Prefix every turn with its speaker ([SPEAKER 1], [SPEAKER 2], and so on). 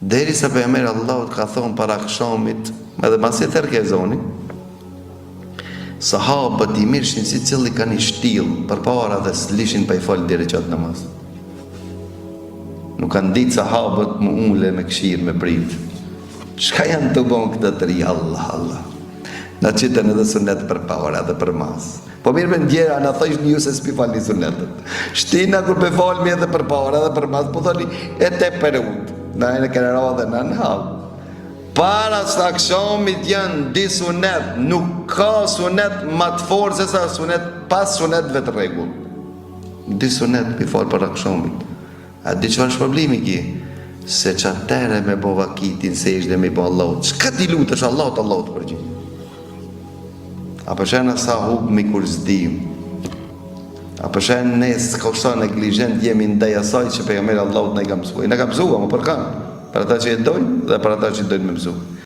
[SPEAKER 1] Deri sa pejgamberi Allahut ka thonë para akşamit, edhe pasi terkezoni, sahabët I mirshin si cili kanë I shtill përpara dhe s'lishin pa I fal deri qatë namaz. Nuk kanë ditë sahabët më ule me këshirë, me prit. Çka janë të bon këtë të ri, Allah. Na qitën edhe sunet për para dhe për mas. Po mirë me ndjera, na thëjsh një se s'pi fali sunetet. Shtina kur pe falmi edhe për para dhe për mas, po thoni e te perut. Na e në kene ra dhe në halë. Para së akşamit janë di sunet, nuk ka sunet ma të forë se sa sunet, pas sunetve të regull. Di sunet pi falë për akşamit. A di që është problemi ki? Se që atere me bo vakitin, se ishte me bo Allahut. Qëka ti lutë është Allahut përgjith? A përshenë sa hub mi kur zdim. A përshenë ne s'ka shta neglijent jemi ndaj asaj që pejgamberi Allahut ne ka mësua. I ne ka mësua, më për kanë. Për ata që e dojnë dhe për ata që dojnë me mësua.